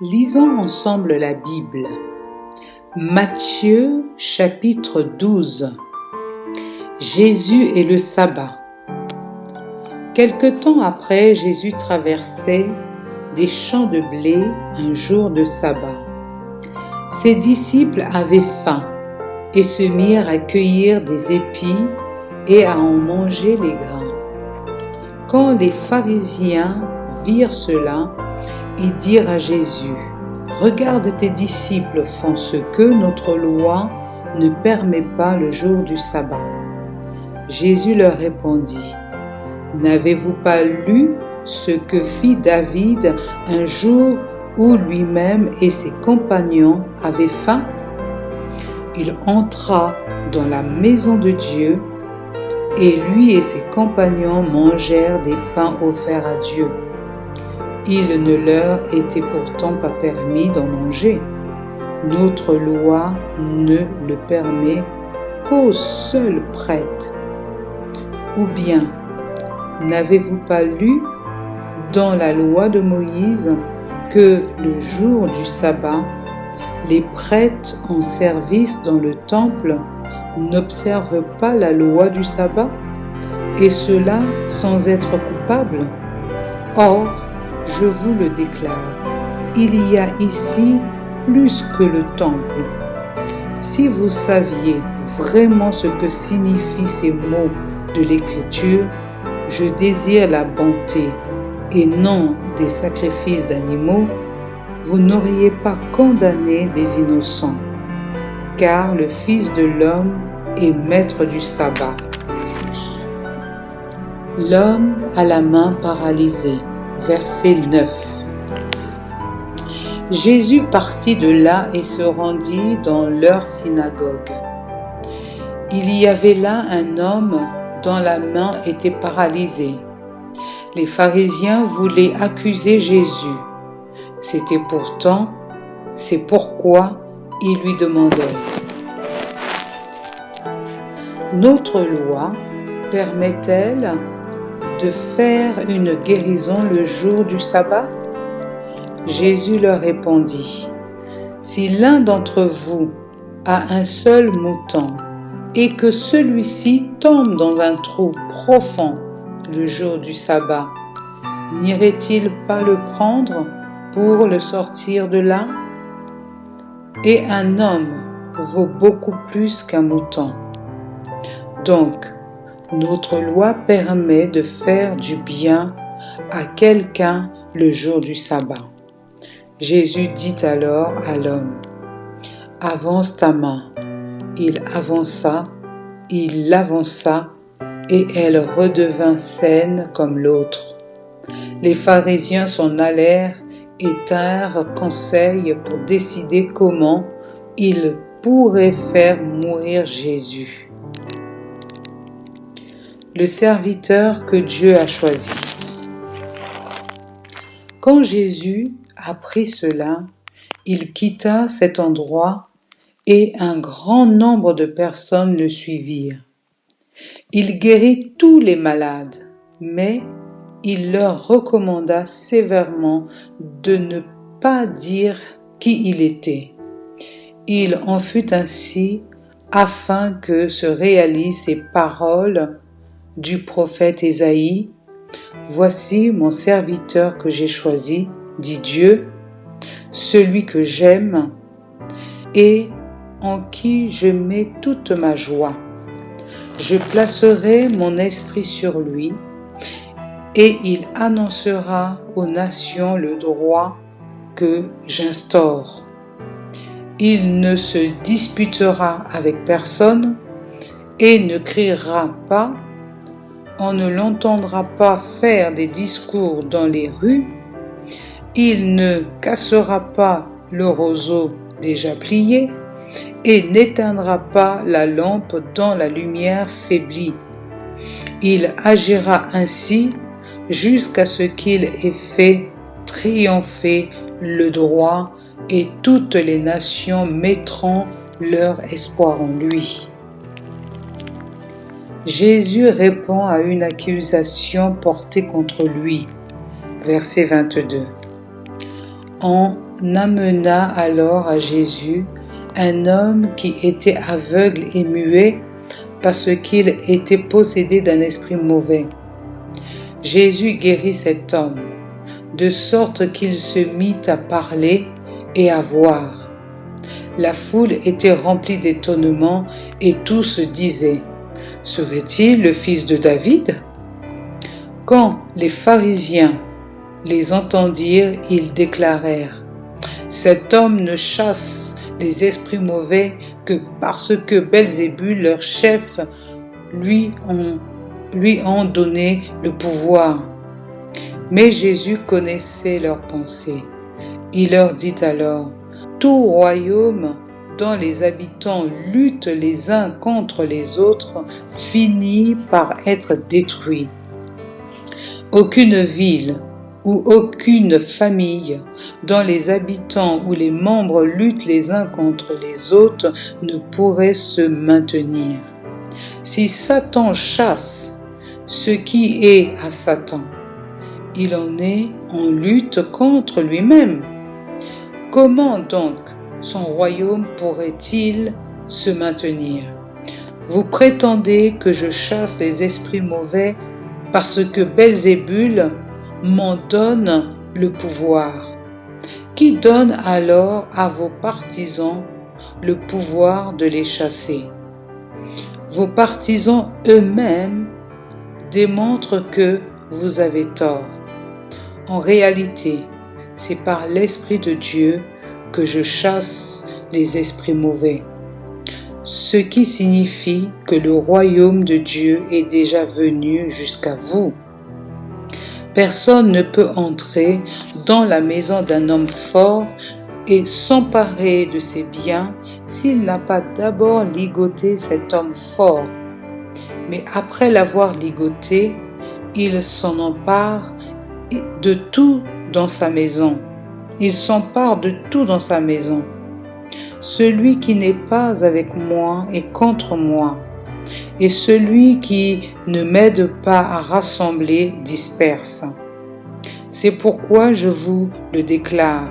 Lisons ensemble la Bible. Matthieu chapitre 12. Jésus et le sabbat. Quelque temps après, Jésus traversait des champs de blé un jour de sabbat. Ses disciples avaient faim et se mirent à cueillir des épis et à en manger les grains. Quand les pharisiens virent cela, ils dirent à Jésus: « Regarde, tes disciples font ce que notre loi ne permet pas le jour du sabbat. » Jésus leur répondit: « N'avez-vous pas lu ce que fit David un jour où lui-même et ses compagnons avaient faim? Il entra dans la maison de Dieu et lui et ses compagnons mangèrent des pains offerts à Dieu. Il ne leur était pourtant pas permis d'en manger. Notre loi ne le permet qu'aux seuls prêtres. Ou bien, n'avez-vous pas lu dans la loi de Moïse que le jour du sabbat, les prêtres en service dans le temple n'observent pas la loi du sabbat, et cela sans être coupables? Or, je vous le déclare, il y a ici plus que le temple. Si vous saviez vraiment ce que signifient ces mots de l'Écriture, « Je désire la bonté et non des sacrifices d'animaux », vous n'auriez pas condamné des innocents, car le Fils de l'homme est maître du sabbat. L'homme à la main paralysée. Verset 9. Jésus partit de là et se rendit dans leur synagogue. Il y avait là un homme dont la main était paralysée. Les pharisiens voulaient accuser Jésus. C'est pourquoi ils lui demandaient: « Notre loi permet-elle de faire une guérison le jour du sabbat? » Jésus leur répondit: « Si l'un d'entre vous a un seul mouton et que celui-ci tombe dans un trou profond le jour du sabbat, n'irait-il pas le prendre pour le sortir de là? Et un homme vaut beaucoup plus qu'un mouton. Donc, notre loi permet de faire du bien à quelqu'un le jour du sabbat. » Jésus dit alors à l'homme: « Avance ta main. » Il l'avança et elle redevint saine comme l'autre. Les pharisiens s'en allèrent et tinrent conseil pour décider comment ils pourraient faire mourir Jésus. Le serviteur que Dieu a choisi. Quand Jésus apprit cela, il quitta cet endroit et un grand nombre de personnes le suivirent. Il guérit tous les malades, mais il leur recommanda sévèrement de ne pas dire qui il était. Il en fut ainsi afin que se réalisent ces paroles du prophète Ésaïe: « Voici mon serviteur que j'ai choisi, dit Dieu, celui que j'aime et en qui je mets toute ma joie. Je placerai mon esprit sur lui et il annoncera aux nations le droit que j'instaure. Il ne se disputera avec personne et ne criera pas. On ne l'entendra pas faire des discours dans les rues. Il ne cassera pas le roseau déjà plié et n'éteindra pas la lampe dont la lumière faiblit. Il agira ainsi jusqu'à ce qu'il ait fait triompher le droit et toutes les nations mettront leur espoir en lui. » Jésus répond à une accusation portée contre lui. Verset 22. On amena alors à Jésus un homme qui était aveugle et muet parce qu'il était possédé d'un esprit mauvais. Jésus guérit cet homme, de sorte qu'il se mit à parler et à voir. La foule était remplie d'étonnement et tous disaient : « Serait-il le fils de David ? » Quand les pharisiens les entendirent, ils déclarèrent : « Cet homme ne chasse les esprits mauvais que parce que Belzébul, leur chef, lui ont donné le pouvoir. » Mais Jésus connaissait leurs pensées. Il leur dit alors : « Tout royaume dont les habitants luttent les uns contre les autres finit par être détruit. Aucune ville ou aucune famille dont les habitants ou les membres luttent les uns contre les autres ne pourrait se maintenir. Si Satan chasse ce qui est à Satan, il en est en lutte contre lui-même. Comment donc son royaume pourrait-il se maintenir ? Vous prétendez que je chasse les esprits mauvais parce que Belzébul m'en donne le pouvoir. Qui donne alors à vos partisans le pouvoir de les chasser ? Vos partisans eux-mêmes démontrent que vous avez tort. En réalité, c'est par l'Esprit de Dieu que je chasse les esprits mauvais, ce qui signifie que le royaume de Dieu est déjà venu jusqu'à vous. Personne ne peut entrer dans la maison d'un homme fort et s'emparer de ses biens s'il n'a pas d'abord ligoté cet homme fort. Mais après l'avoir ligoté, il s'en empare de tout dans sa maison. Il s'empare de tout dans sa maison. Celui qui n'est pas avec moi est contre moi, et celui qui ne m'aide pas à rassembler disperse. C'est pourquoi je vous le déclare.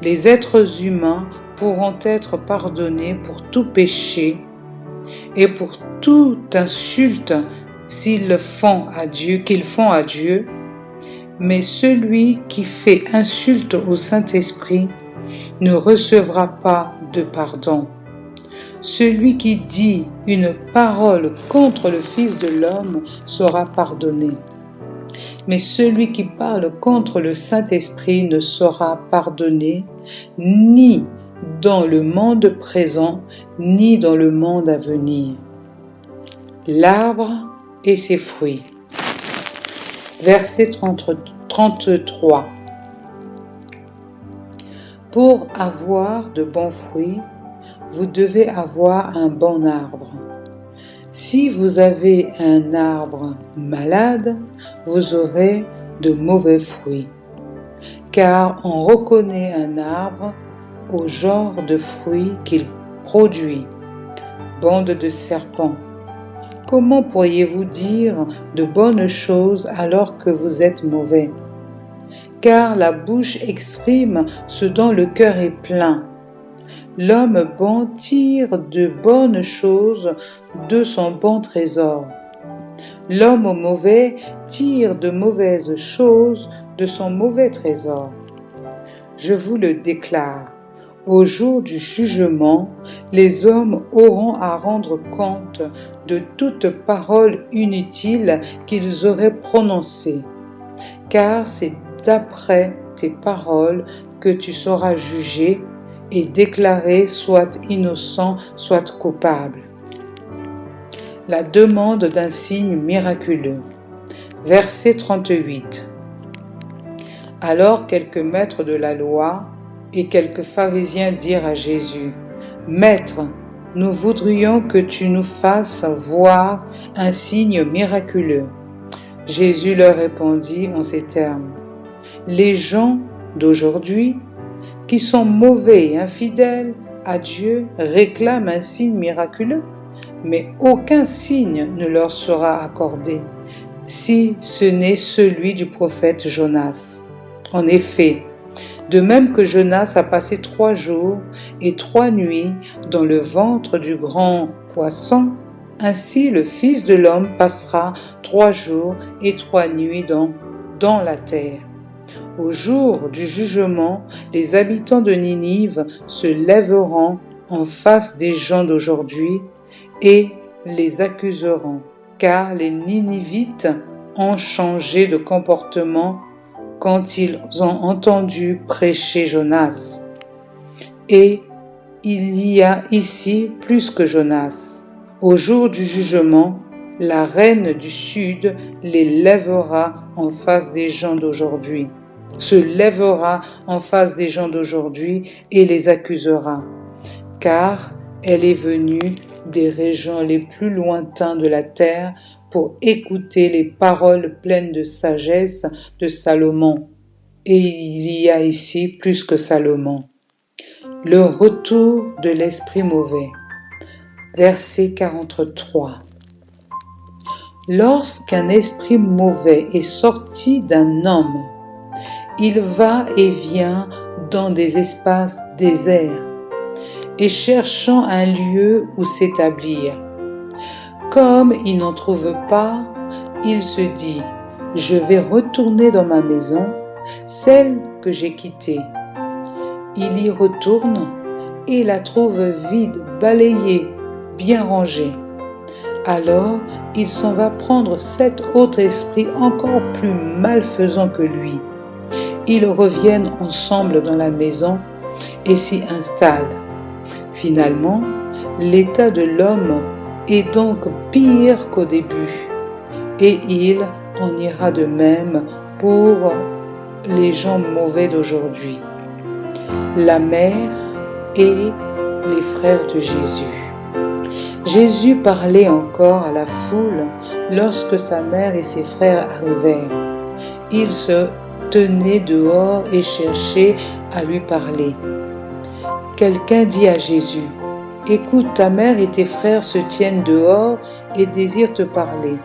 Les êtres humains pourront être pardonnés pour tout péché et pour toute insulte qu'ils font à Dieu, mais celui qui fait insulte au Saint-Esprit ne recevra pas de pardon. Celui qui dit une parole contre le Fils de l'homme sera pardonné. Mais celui qui parle contre le Saint-Esprit ne sera pardonné ni dans le monde présent, ni dans le monde à venir. L'arbre et ses fruits. Verset 33. Pour avoir de bons fruits, vous devez avoir un bon arbre. Si vous avez un arbre malade, vous aurez de mauvais fruits, car on reconnaît un arbre au genre de fruits qu'il produit. Bande de serpents, comment pourriez-vous dire de bonnes choses alors que vous êtes mauvais ? Car la bouche exprime ce dont le cœur est plein. L'homme bon tire de bonnes choses de son bon trésor. L'homme mauvais tire de mauvaises choses de son mauvais trésor. Je vous le déclare, au jour du jugement, les hommes auront à rendre compte de toute parole inutile qu'ils auraient prononcée, car c'est d'après tes paroles que tu seras jugé et déclaré soit innocent, soit coupable. La demande d'un signe miraculeux. Verset 38. Alors quelques maîtres de la loi et quelques pharisiens dirent à Jésus : « Maître, nous voudrions que tu nous fasses voir un signe miraculeux. » Jésus leur répondit en ces termes : « Les gens d'aujourd'hui, qui sont mauvais et infidèles à Dieu, réclament un signe miraculeux, mais aucun signe ne leur sera accordé, si ce n'est celui du prophète Jonas. En effet, De même que Jonas a passé 3 jours et 3 nuits dans le ventre du grand poisson, ainsi le Fils de l'homme passera 3 jours et 3 nuits dans la terre. Au jour du jugement, les habitants de Ninive se lèveront en face des gens d'aujourd'hui et les accuseront, car les Ninivites ont changé de comportement quand ils ont entendu prêcher Jonas. Et il y a ici plus que Jonas. Au jour du jugement, la reine du Sud les lèvera en face des gens d'aujourd'hui, se lèvera en face des gens d'aujourd'hui et les accusera, car elle est venue des régions les plus lointains de la terre pour écouter les paroles pleines de sagesse de Salomon. Et il y a ici plus que Salomon. Le retour de l'esprit mauvais. Verset 43. Lorsqu'un esprit mauvais est sorti d'un homme, il va et vient dans des espaces déserts et cherchant un lieu où s'établir. Comme il n'en trouve pas, il se dit « Je vais retourner dans ma maison, celle que j'ai quittée. » Il y retourne et la trouve vide, balayée, bien rangée. Alors il s'en va prendre 7 autres esprits encore plus malfaisants que lui. Ils reviennent ensemble dans la maison et s'y installent. Finalement, l'état de l'homme est donc pire qu'au début, et il en ira de même pour les gens mauvais d'aujourd'hui. La mère et les frères de Jésus. Jésus parlait encore à la foule lorsque sa mère et ses frères arrivèrent. Ils se tenaient dehors et cherchaient à lui parler. Quelqu'un dit à Jésus, « Écoute, ta mère et tes frères se tiennent dehors et désirent te parler. »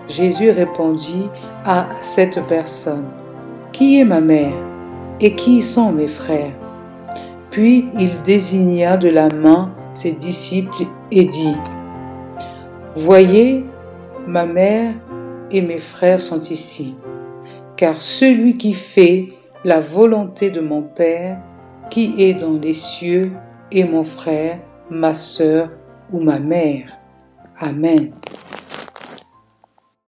Jésus répondit à cette personne, « Qui est ma mère et qui sont mes frères ?» Puis il désigna de la main ses disciples et dit, « Voyez, ma mère et mes frères sont ici, car celui qui fait la volonté de mon Père, qui est dans les cieux, est mon frère, ma sœur ou ma mère. » Amen.